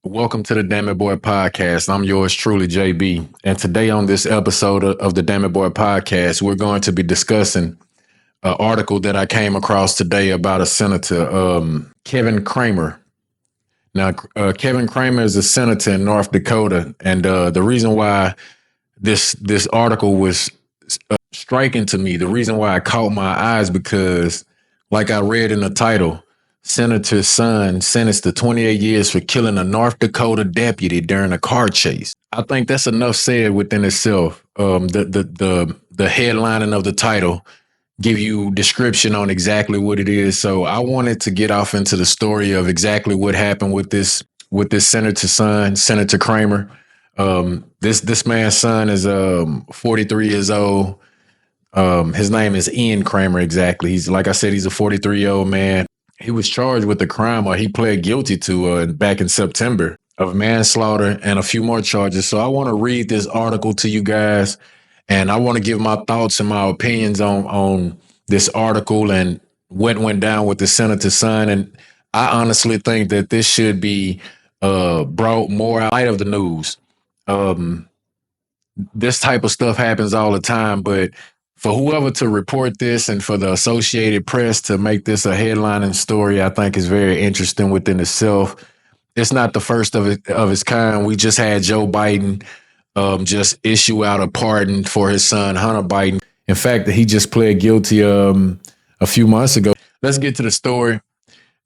Welcome to the Damn It Boy podcast. I'm yours truly, JB. And today on this episode of the Damn It Boy podcast, we're going to be discussing an article that I came across today about a senator, Kevin Cramer. Now, Kevin Cramer is a senator in North Dakota. And the reason why this article was striking to me, the reason why it caught my eyes, because like I read in the title, Senator's son sentenced to 28 years for killing a North Dakota deputy during a car chase. I think that's enough said within itself. The headlining of the title give you description on exactly what it is. So I wanted to get off into the story of exactly what happened with this senator's son, Senator Cramer. This man's son is 43 years old. His name is Ian Cramer. Exactly. He's, like I said, he's a 43-year-old man. He was charged with the crime, or he pled guilty to back in September, of manslaughter and a few more charges. So I want to read this article to you guys, and I want to give my thoughts and my opinions on this article and what went down with the senator's son. And I honestly think that this should be brought more out of the news. This type of stuff happens all the time, but for whoever to report this and for the Associated Press to make this a headlining story, I think is very interesting within itself. It's not the first of its kind. We just had Joe Biden just issue out a pardon for his son, Hunter Biden. In fact, he just pled guilty a few months ago. Let's get to the story.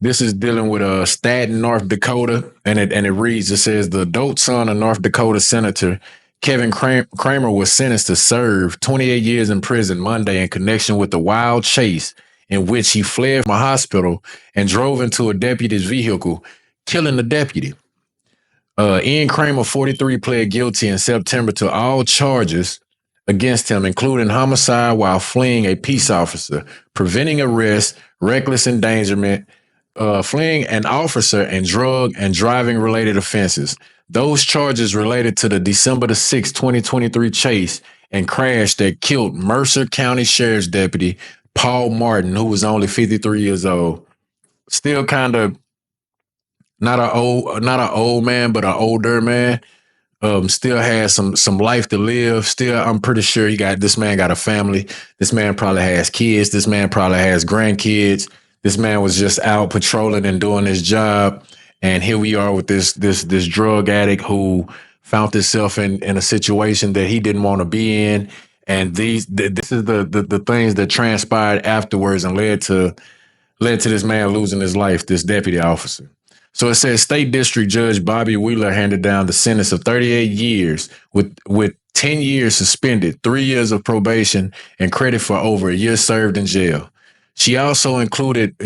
This is dealing with Staten, North Dakota, and it reads, it says, the adult son of North Dakota Senator Kevin Cramer was sentenced to serve 28 years in prison Monday in connection with a wild chase in which he fled from a hospital and drove into a deputy's vehicle, killing the deputy. Ian Cramer, 43, pled guilty in September to all charges against him, including homicide while fleeing a peace officer, preventing arrest, reckless endangerment, fleeing an officer, and drug and driving related offenses. Those charges related to the December the 6th, 2023 chase and crash that killed Mercer County Sheriff's Deputy Paul Martin, who was only 53 years old. Still kind of not an old man, but an older man. Still has some life to live. Still, I'm pretty sure this man got a family. This man probably has kids. This man probably has grandkids. This man was just out patrolling and doing his job. And here we are with this drug addict who found himself in a situation that he didn't want to be in. And this is the things that transpired afterwards and led to this man losing his life, this deputy officer. So it says State District Judge Bobby Wheeler handed down the sentence of 38 years with 10 years suspended, 3 years of probation, and credit for over a year served in jail. She also included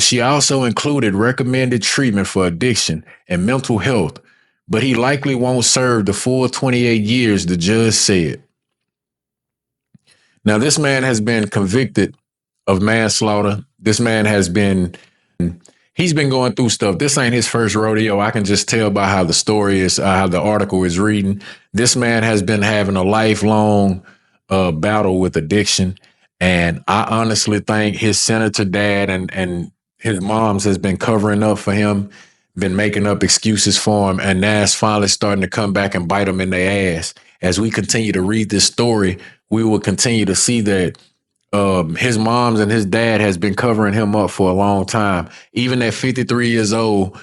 recommended treatment for addiction and mental health, but he likely won't serve the full 28 years, the judge said. Now, this man has been convicted of manslaughter. This man he's been going through stuff. This ain't his first rodeo. I can just tell by how the story is, how the article is reading. This man has been having a lifelong battle with addiction. And I honestly think his senator dad and his moms has been covering up for him, been making up excuses for him. And now it's finally starting to come back and bite them in their ass. As we continue to read this story, we will continue to see that his moms and his dad has been covering him up for a long time. Even at 53 years old,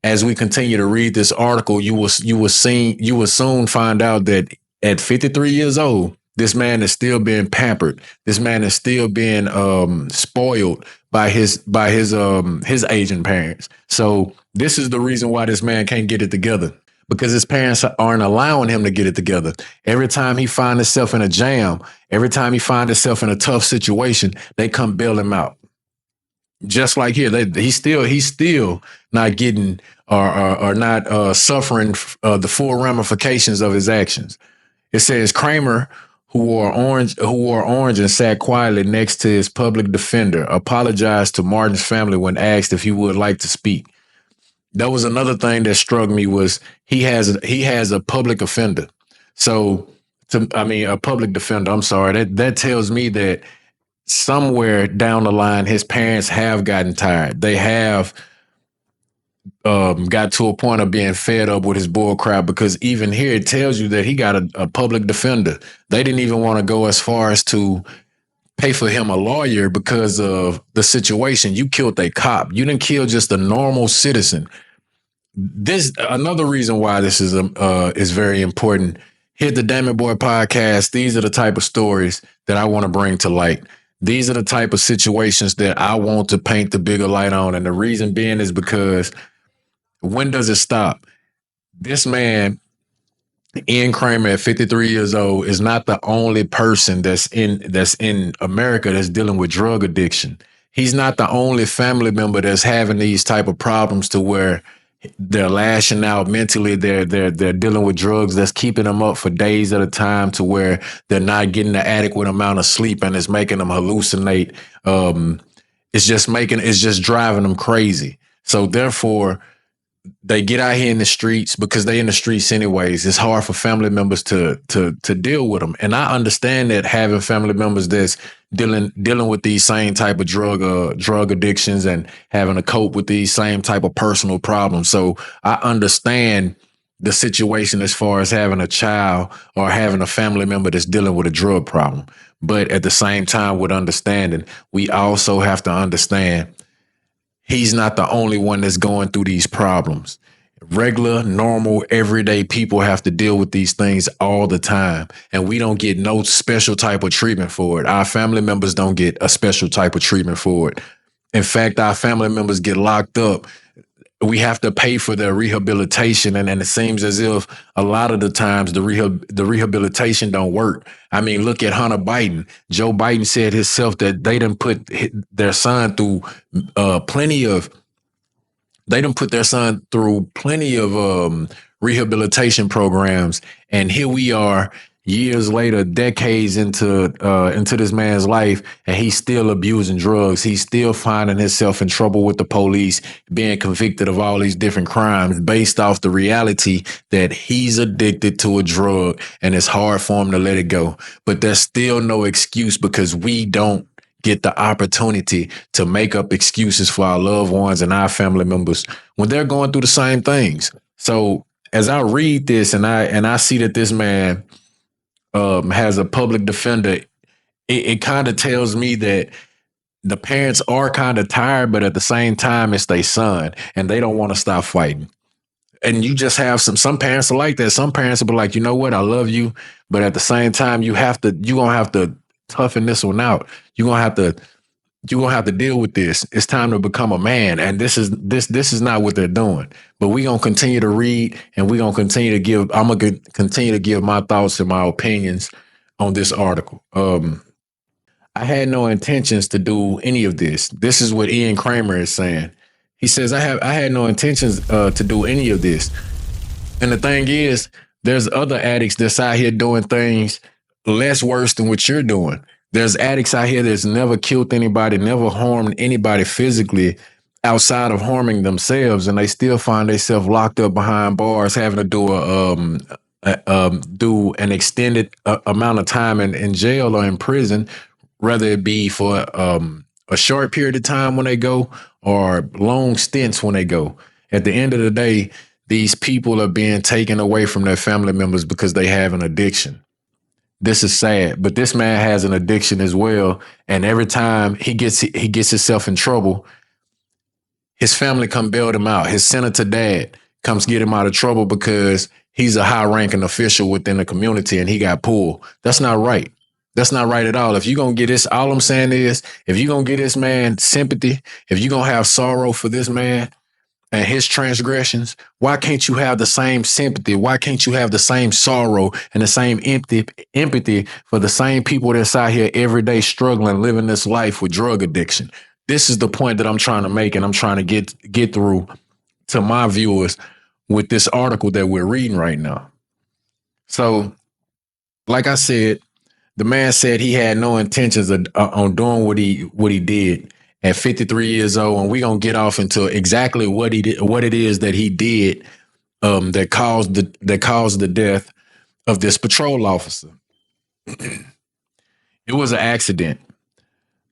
as we continue to read this article, you will soon find out that at 53 years old, this man is still being pampered. This man is still being spoiled by his aging parents. So this is the reason why this man can't get it together, because his parents aren't allowing him to get it together. Every time he finds himself in a jam, every time he finds himself in a tough situation, they come bail him out. Just like here, he's still not getting or not suffering the full ramifications of his actions. It says Cramer, who wore orange and sat quietly next to his public defender, apologized to Martin's family when asked if he would like to speak. That was another thing that struck me, was he has a public offender. So, a public defender. I'm sorry. That tells me that somewhere down the line, his parents have gotten tired. They have got to a point of being fed up with his bull crap, because even here it tells you that he got a public defender. They didn't even want to go as far as to pay for him a lawyer because of the situation. You killed a cop. You didn't kill just a normal citizen. This another reason why this is very important. Hit the Damn It Boy podcast. These are the type of stories that I want to bring to light. These are the type of situations that I want to paint the bigger light on. And the reason being is because when does it stop? This man, Ian Kramer, at 53 years old, is not the only person that's in America that's dealing with drug addiction. He's not the only family member that's having these type of problems to where they're lashing out mentally. They're dealing with drugs that's keeping them up for days at a time, to where they're not getting the adequate amount of sleep, and it's making them hallucinate. It's just driving them crazy. So therefore, they get out here in the streets because they in the streets anyways. It's hard for family members to deal with them, and I understand that having family members that's dealing with these same type of drug addictions and having to cope with these same type of personal problems. So I understand the situation as far as having a child or having a family member that's dealing with a drug problem. But at the same time, with understanding, we also have to understand he's not the only one that's going through these problems. Regular, normal, everyday people have to deal with these things all the time. And we don't get no special type of treatment for it. Our family members don't get a special type of treatment for it. In fact, our family members get locked up. We have to pay for their rehabilitation, and it seems as if a lot of the times the rehabilitation don't work. I mean, look at Hunter Biden. Joe Biden said himself that they didn't put their son through plenty of they done put their son through plenty of rehabilitation programs, and here we are, years later, decades into this man's life, and he's still abusing drugs. He's still finding himself in trouble with the police, being convicted of all these different crimes based off the reality that he's addicted to a drug, and it's hard for him to let it go. But there's still no excuse, because we don't get the opportunity to make up excuses for our loved ones and our family members when they're going through the same things. So as I read this and I see that this man has a public defender, it kind of tells me that the parents are kind of tired, but at the same time, it's their son and they don't want to stop fighting. And you just have some parents are like that. Some parents will be like, you know what, I love you, but at the same time, you're gonna have to toughen this one out. You're gonna have to deal with this. It's time to become a man. And this is not what they're doing. But we're gonna continue to read, and I'm gonna continue to give my thoughts and my opinions on this article. I had no intentions to do any of this. This is what Ian Kramer is saying. He says, I had no intentions to do any of this. And the thing is, there's other addicts that's out here doing things less worse than what you're doing. There's addicts out here that's never killed anybody, never harmed anybody physically outside of harming themselves, and they still find themselves locked up behind bars, having to do an extended amount of time in jail or in prison, whether it be for a short period of time when they go or long stints when they go. At the end of the day, these people are being taken away from their family members because they have an addiction. This is sad, but this man has an addiction as well. And every time he gets himself in trouble, his family come bail him out. His senator dad comes get him out of trouble because he's a high ranking official within the community and he got pulled. That's not right. That's not right at all. If you're going to get this, all I'm saying is, if you're going to get this man sympathy, if you're going to have sorrow for this man and his transgressions, why can't you have the same sympathy? Why can't you have the same sorrow and the same empathy for the same people that's out here every day struggling, living this life with drug addiction? This is the point that I'm trying to make, and I'm trying to get through to my viewers with this article that we're reading right now. So, like I said, the man said he had no intentions on doing what he did at 53 years old, and we're gonna get off into exactly what he did, what it is that he did that caused the death of this patrol officer. It was an accident.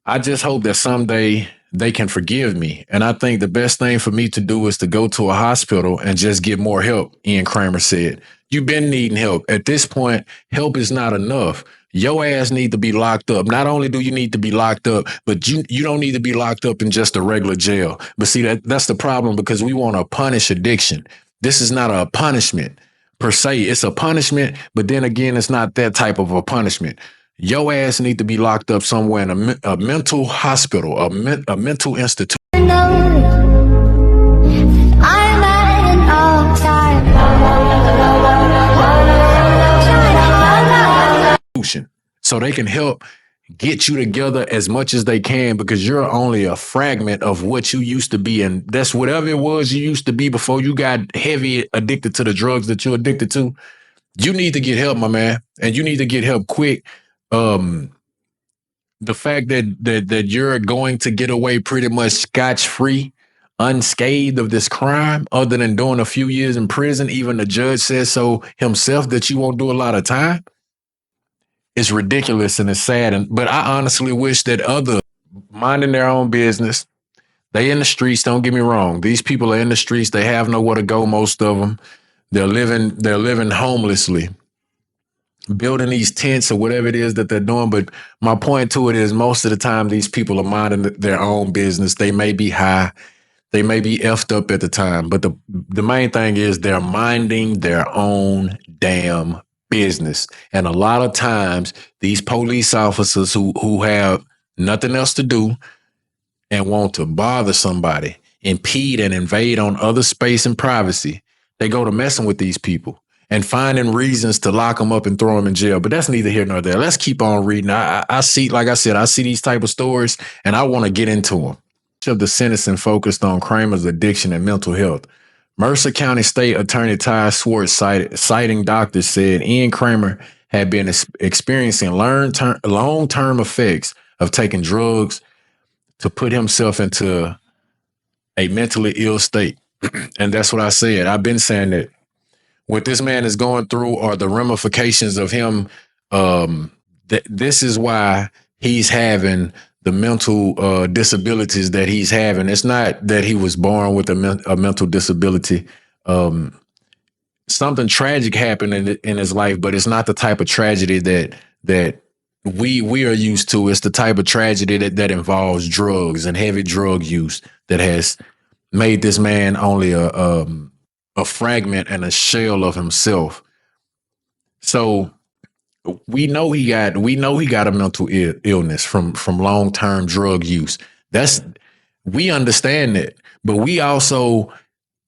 I just hope that someday they can forgive me. And I think the best thing for me to do is to go to a hospital and just get more help, Ian Kramer said. You've been needing help. At this point, help is not enough. Your ass need to be locked up. Not only do you need to be locked up, but you don't need to be locked up in just a regular jail. But see, that's the problem, because we want to punish addiction. This is not a punishment per se. It's a punishment, but then again, it's not that type of a punishment. Your ass need to be locked up somewhere in a mental hospital, a mental institution. So they can help get you together as much as they can, because you're only a fragment of what you used to be. And that's whatever it was you used to be before you got heavy addicted to the drugs that you're addicted to. You need to get help, my man, and you need to get help quick. The fact that you're going to get away pretty much scotch-free, unscathed of this crime, other than doing a few years in prison, even the judge says so himself, that you won't do a lot of time, it's ridiculous and it's sad. But I honestly wish that others minding their own business. They in the streets, don't get me wrong. These people are in the streets. They have nowhere to go, most of them. They're living homelessly, building these tents or whatever it is that they're doing. But my point to it is, most of the time, these people are minding their own business. They may be high. They may be effed up at the time. But the main thing is they're minding their own damn business. And a lot of times, these police officers who have nothing else to do and want to bother somebody, impede and invade on other space and privacy, they go to messing with these people and finding reasons to lock them up and throw them in jail. But that's neither here nor there. Let's keep on reading. I see, like I said, I see these type of stories and I want to get into them. Much of the sentencing focused on Kramer's addiction and mental health. Mercer County State Attorney Ty Swartz, citing doctors, said Ian Kramer had been experiencing long-term effects of taking drugs to put himself into a mentally ill state. And that's what I said. I've been saying that what this man is going through are the ramifications of him. This is why he's having the mental disabilities that he's having. It's not that he was born with a mental disability. Something tragic happened in his life, but it's not the type of tragedy that we are used to. It's the type of tragedy that involves drugs and heavy drug use that has made this man only a fragment and a shell of himself. So we know he got a mental illness from long-term drug use. We understand that, but we also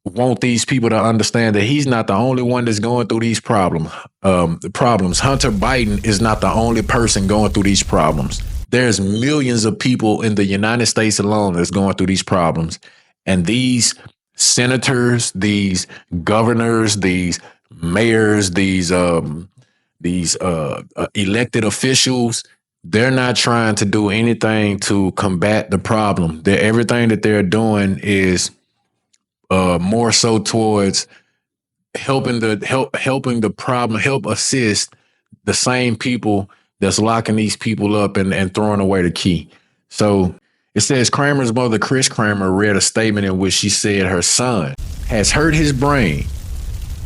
want these people to understand that he's not the only one that's going through these problems. Hunter Biden is not the only person going through these problems. There's millions of people in the United States alone that's going through these problems. And these senators, these governors, these mayors, these elected officials, they're not trying to do anything to combat the problem. Everything that they're doing is more so towards helping the problem, help assist the same people that's locking these people up and throwing away the key. So it says Kramer's mother, Chris Kramer, read a statement in which she said her son has hurt his brain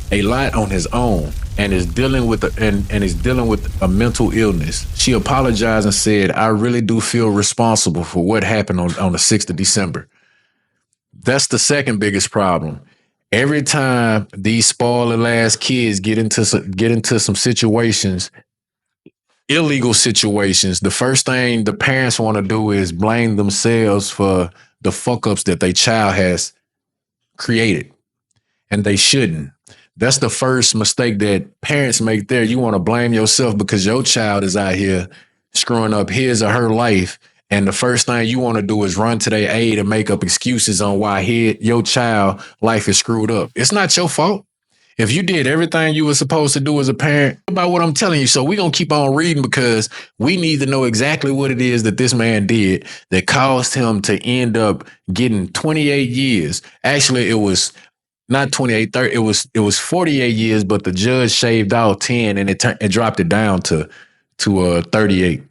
a lot on his own and is dealing with a mental illness. She apologized and said, "I really do feel responsible for what happened on the 6th of December." That's the second biggest problem. Every time these spoiled ass kids get into some situations, illegal situations, the first thing the parents want to do is blame themselves for the fuck ups that their child has created. And they shouldn't. That's the first mistake that parents make there. You want to blame yourself because your child is out here screwing up his or her life. And the first thing you want to do is run to their aid and make up excuses on why your child life is screwed up. It's not your fault. If you did everything you were supposed to do as a parent, about what I'm telling you. So we're going to keep on reading because we need to know exactly what it is that this man did that caused him to end up getting 28 years. Actually, it was not 28, 30. It was 48 years, but the judge shaved out 10 and it dropped it down to 38.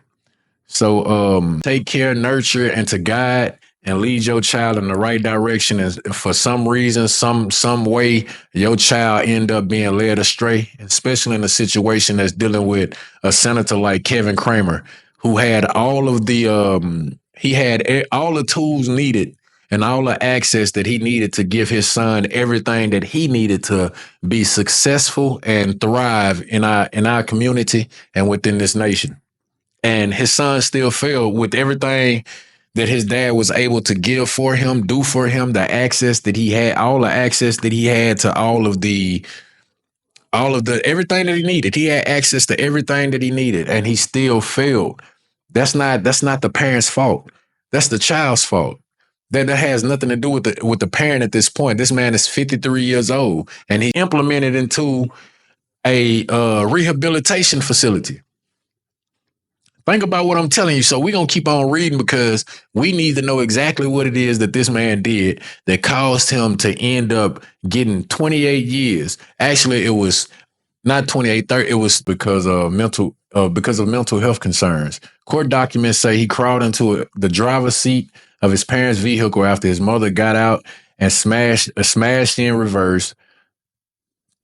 So take care, nurture, and to guide and lead your child in the right direction, and for some reason, some way, your child end up being led astray, especially in a situation that's dealing with a senator like Kevin Kramer, who had all of the he had all the tools needed and all the access that he needed to give his son everything that he needed to be successful and thrive in our community and within this nation. And his son still failed with everything that his dad was able to give for him, do for him, the access that he had, all the access that he had to all of the everything that he needed. He had access to everything that he needed, and he still failed. That's not the parent's fault. That's the child's fault. That has nothing to do with the parent at this point. This man is 53 years old, and he implemented into a rehabilitation facility. Think about what I'm telling you. So we're going to keep on reading because we need to know exactly what it is that this man did that caused him to end up getting 28 years. Actually, it was not 28, 30. It was because of mental health concerns. Court documents say he crawled into the driver's seat of his parents' vehicle after his mother got out and smashed in reverse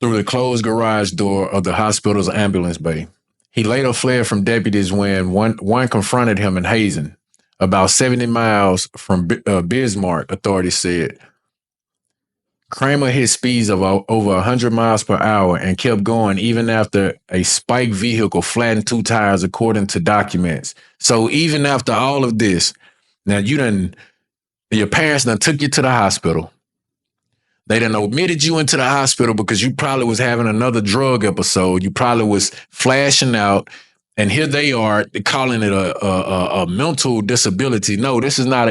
through the closed garage door of the hospital's ambulance bay. He later fled from deputies when one confronted him in Hazen, about 70 miles from Bismarck, authorities said. Kramer hit speeds of over 100 miles per hour and kept going even after a spiked vehicle flattened two tires, according to documents. So even after all of this, now your parents done took you to the hospital. They done admitted you into the hospital because you probably was having another drug episode. You probably was flashing out. And here they are calling it a mental disability. No, this is not.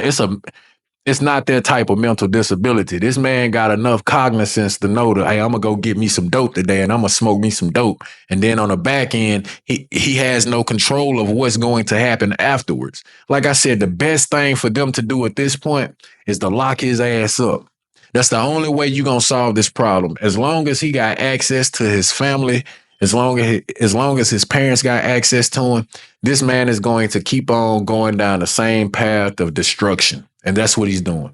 It's not that type of mental disability. This man got enough cognizance to know that, hey, I'm gonna go get me some dope today and I'm gonna smoke me some dope. And then on the back end, he has no control of what's going to happen afterwards. Like I said, the best thing for them to do at this point is to lock his ass up. That's the only way you're gonna solve this problem. As long as he got access to his family, as long as his parents got access to him, this man is going to keep on going down the same path of destruction. And that's what he's doing.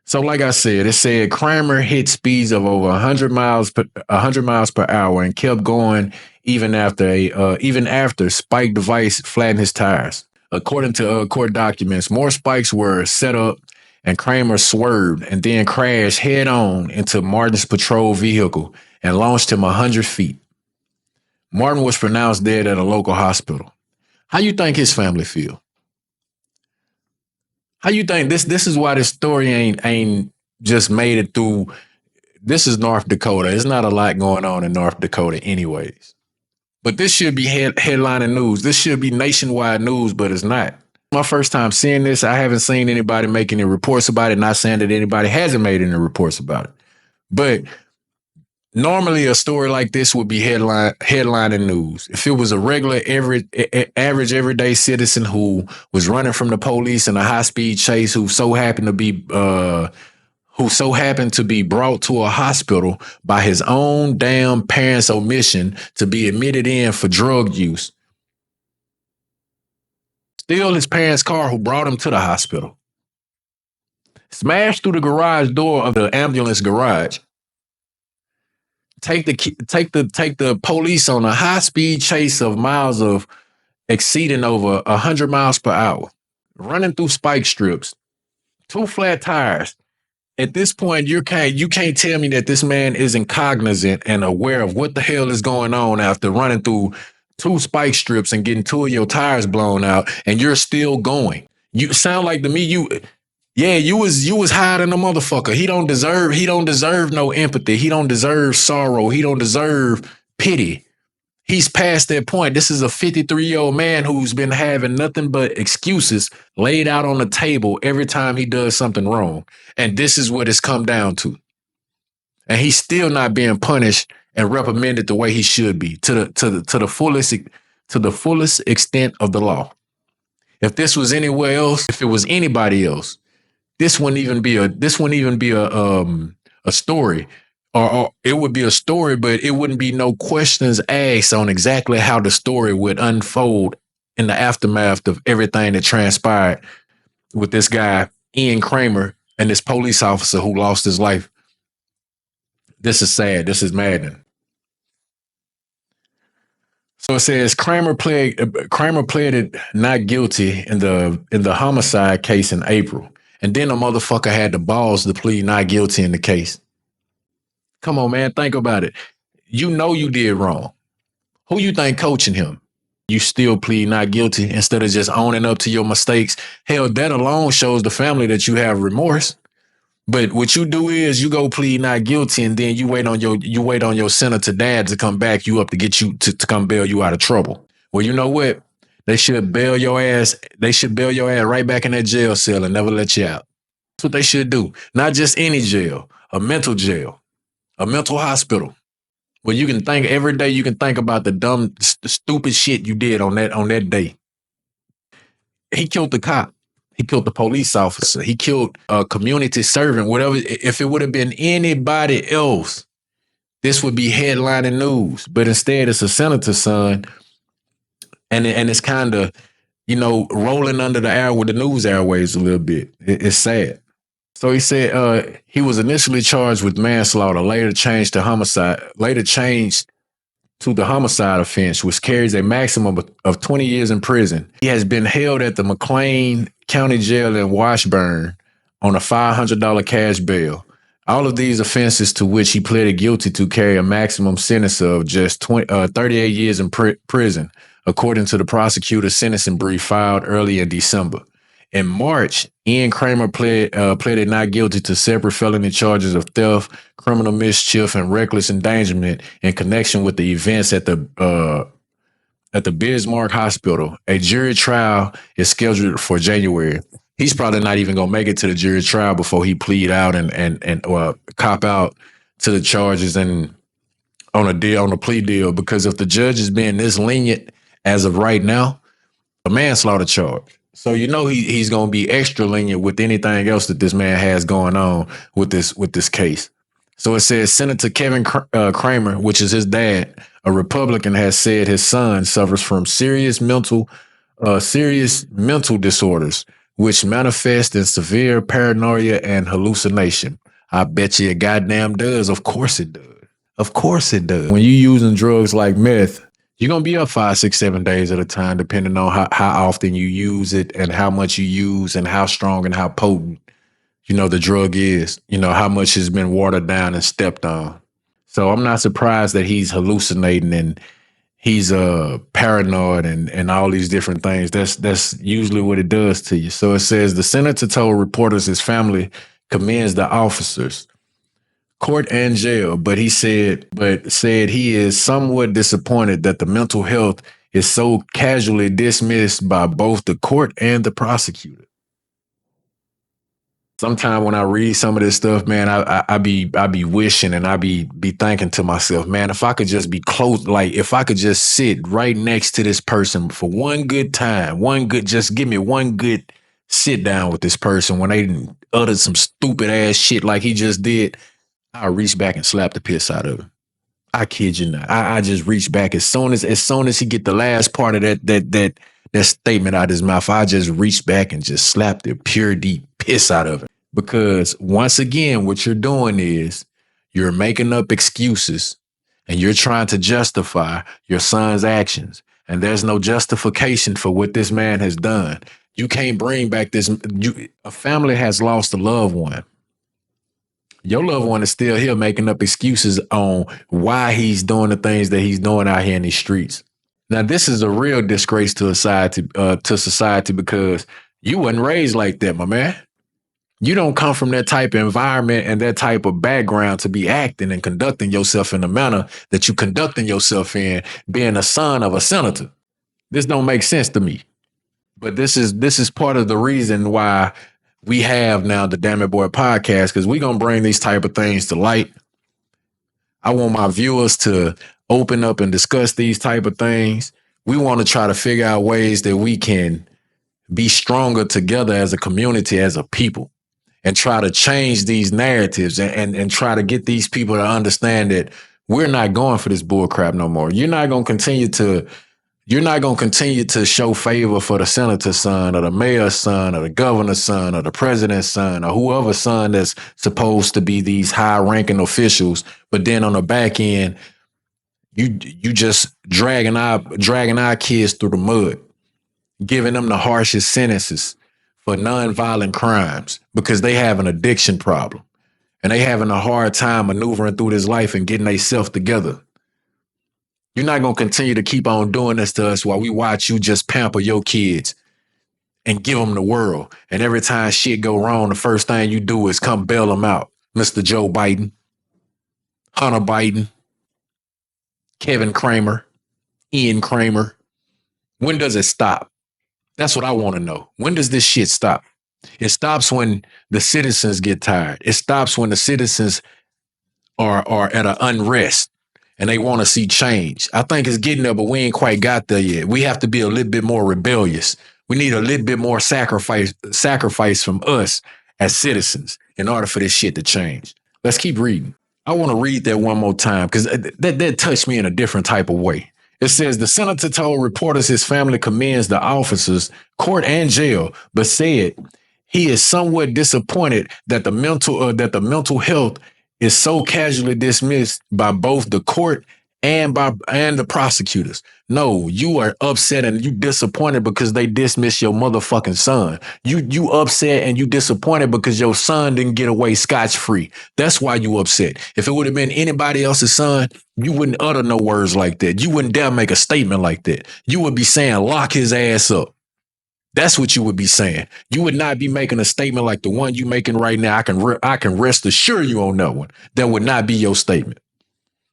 So, like I said, it said Kramer hit speeds of over 100 miles per hour and kept going even after spike device flattened his tires. According to court documents, more spikes were set up and Kramer swerved and then crashed head on into Martin's patrol vehicle and launched him 100 feet. Martin was pronounced dead at a local hospital. How you think his family feel? How you think this is why this story ain't just made it through? This is North Dakota. There's not a lot going on in North Dakota anyways. But this should be headlining news. This should be nationwide news, but it's not. My first time seeing this. I haven't seen anybody make any reports about it. Not saying that anybody hasn't made any reports about it. But normally a story like this would be headlining news. If it was a regular, average, everyday citizen who was running from the police in a high-speed chase, who so happened to be brought to a hospital by his own damn parents' omission to be admitted in for drug use. Steal his parents' car who brought him to the hospital. Smash through the garage door of the ambulance garage. Take the police on a high-speed chase of miles of exceeding over 100 miles per hour, running through spike strips, two flat tires. At this point, you can't tell me that this man isn't cognizant and aware of what the hell is going on after running through two spike strips and getting two of your tires blown out, and you're still going. You sound like to me you was high than a motherfucker. He don't deserve no empathy. He don't deserve sorrow. He don't deserve pity. He's past that point. This is a 53-year-old man who's been having nothing but excuses laid out on the table every time he does something wrong. And this is what it's come down to. And he's still not being punished and reprimanded the way he should be to the fullest extent of the law. If this was anywhere else, if it was anybody else, this wouldn't even be a story, or it would be a story, but it wouldn't be no questions asked on exactly how the story would unfold in the aftermath of everything that transpired with this guy Ian Kramer and this police officer who lost his life. This is sad. This is maddening. So it says Kramer pleaded not guilty in the homicide case in April, and then the motherfucker had the balls to plead not guilty in the case. Come on, man, think about it. You know you did wrong. Who you think coaching him? You still plead not guilty instead of just owning up to your mistakes. Hell, that alone shows the family that you have remorse. But what you do is you go plead not guilty, and then you wait on your senator dad to come back you up to get you to come bail you out of trouble. Well, you know what? They should bail your ass. They should bail your ass right back in that jail cell and never let you out. That's what they should do. Not just any jail, a mental jail, a mental hospital. Where you can think every day. You can think about the dumb, stupid shit you did on that day. He killed the cop. He killed the police officer. He killed a community servant. Whatever. If it would have been anybody else, this would be headlining news. But instead, it's a senator's son, and it's kind of rolling under the air with the news airwaves a little bit. It's sad. So he said he was initially charged with manslaughter, later changed to homicide, later changed to the homicide offense, which carries a maximum of 20 years in prison. He has been held at the McLean County Jail in Washburn on a $500 cash bail. All of these offenses to which he pleaded guilty to carry a maximum sentence of just 38 years in prison, according to the prosecutor's sentencing brief filed early in December. In March, Ian Kramer pleaded not guilty to separate felony charges of theft, criminal mischief, and reckless endangerment in connection with the events at the Bismarck Hospital. A jury trial is scheduled for January. He's probably not even gonna make it to the jury trial before he plead out and cop out to the charges and on a plea deal. Because if the judge is being this lenient as of right now, a manslaughter charge. So he's going to be extra lenient with anything else that this man has going on with this case. So it says Senator Kevin Kramer, which is his dad, a Republican, has said his son suffers from serious mental disorders, which manifest in severe paranoia and hallucination. I bet you it goddamn does. Of course it does. Of course it does. When you're using drugs like meth, you're going to be up 5, 6, 7 days at a time, depending on how often you use it and how much you use and how strong and how potent, the drug is, how much has been watered down and stepped on. So I'm not surprised that he's hallucinating and he's paranoid and all these different things. That's usually what it does to you. So it says the senator told reporters his family commends the officers, court and jail, but said he is somewhat disappointed that the mental health is so casually dismissed by both the court and the prosecutor. Sometimes when I read some of this stuff, man, I be wishing and I be thinking to myself, man, if I could just be close, like if I could just sit right next to this person for one good time, just give me one good sit down with this person when they uttered some stupid ass shit like he just did. I reach back and slap the piss out of him. I kid you not. I just reach back as soon as he get the last part of that statement out of his mouth. I just reach back and just slap the pure deep piss out of him. Because once again, what you're doing is you're making up excuses and you're trying to justify your son's actions. And there's no justification for what this man has done. You can't bring back a family has lost a loved one. Your loved one is still here making up excuses on why he's doing the things that he's doing out here in these streets. Now, this is a real disgrace to society because you wasn't raised like that, my man. You don't come from that type of environment and that type of background to be acting and conducting yourself in the manner that you conducting yourself in, being a son of a senator. This don't make sense to me. But this is part of the reason why we have now the Damn It Boy podcast, because we're going to bring these type of things to light. I want my viewers to open up and discuss these type of things. We want to try to figure out ways that we can be stronger together as a community, as a people, and try to change these narratives and try to get these people to understand that we're not going for this bull crap no more. You're not going to continue to You're not going to continue to show favor for the senator's son or the mayor's son or the governor's son or the president's son or whoever's son that's supposed to be these high ranking officials. But then on the back end, you just dragging our kids through the mud, giving them the harshest sentences for nonviolent crimes because they have an addiction problem and they having a hard time maneuvering through this life and getting themselves together. You're not going to continue to keep on doing this to us while we watch you just pamper your kids and give them the world. And every time shit go wrong, the first thing you do is come bail them out. Mr. Joe Biden, Hunter Biden, Kevin Kramer, Ian Kramer. When does it stop? That's what I want to know. When does this shit stop? It stops when the citizens get tired. It stops when the citizens are at an unrest and they want to see change. I think it's getting there, but we ain't quite got there yet. We have to be a little bit more rebellious. We need a little bit more sacrifice from us as citizens in order for this shit to change. Let's keep reading. I want to read that one more time because that touched me in a different type of way. It says the senator told reporters his family commends the officers, court and jail, but said he is somewhat disappointed that the mental health is so casually dismissed by both the court and the prosecutors. No, you are upset and you disappointed because they dismiss your motherfucking son. You upset and you disappointed because your son didn't get away scotch-free. That's why you upset. If it would have been anybody else's son, you wouldn't utter no words like that. You wouldn't dare make a statement like that. You would be saying, lock his ass up. That's what you would be saying. You would not be making a statement like the one you making right now. I can rest assure you on that one. That would not be your statement.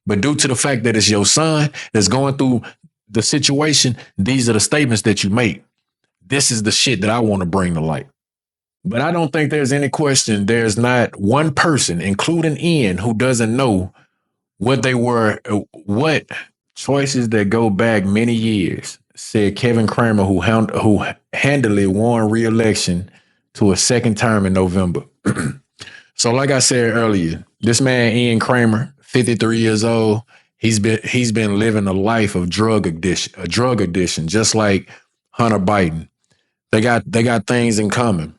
But due to the fact that it's your son that's going through the situation, these are the statements that you make. This is the shit that I want to bring to light. But I don't think there's any question. There's not one person, including Ian, who doesn't know what they were, what choices that go back many years, said Kevin Kramer, who handily won re-election to a second term in November. So like I said earlier, this man, Ian Kramer, 53 years old, he's been living a life of drug addiction, just like Hunter Biden. They got things in common.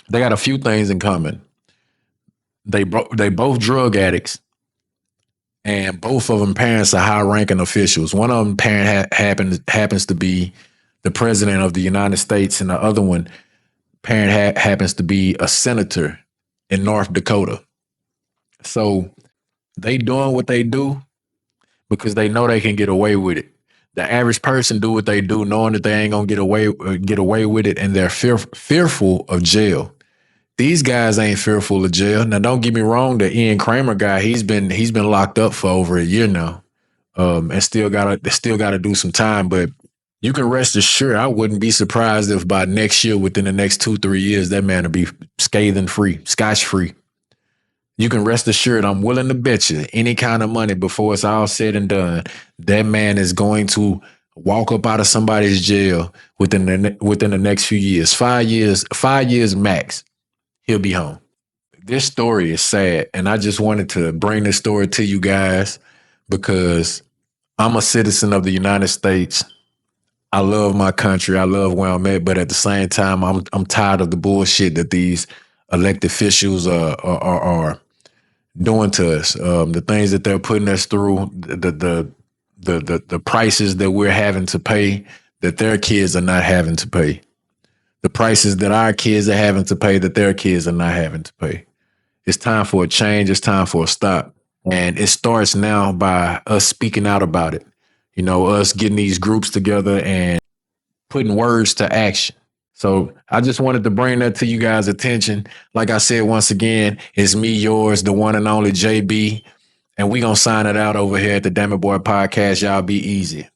They got a few things in common. They both drug addicts, and both of them parents are high-ranking officials. One of them parent happens to be the president of the United States, and the other one parent happens to be a senator in North Dakota. So they doing what they do because they know they can get away with it. The average person do what they do knowing that they ain't gonna get away with it, and they're fearful of jail. These guys ain't fearful of jail. Now, don't get me wrong. The Ian Kramer guy, he's been locked up for over a year now, and still gotta do some time. But you can rest assured, I wouldn't be surprised if by next year, within the next 2-3 years, that man will be scotch free. You can rest assured, I'm willing to bet you any kind of money before it's all said and done, that man is going to walk up out of somebody's jail within the next few years. 5 years max. He'll be home. This story is sad, and I just wanted to bring this story to you guys because I'm a citizen of the United States. I love my country. I love where I'm at, but at the same time, I'm tired of the bullshit that these elected officials are doing to us. The things that they're putting us through, the prices that we're having to pay, that their kids are not having to pay. The prices that our kids are having to pay, that their kids are not having to pay. It's time for a change. It's time for a stop. And it starts now by us speaking out about it. You know, us getting these groups together and putting words to action. So I just wanted to bring that to you guys' attention. Like I said, once again, it's me, yours, the one and only JB. And we going to sign it out over here at the Damn It Boy Podcast. Y'all be easy.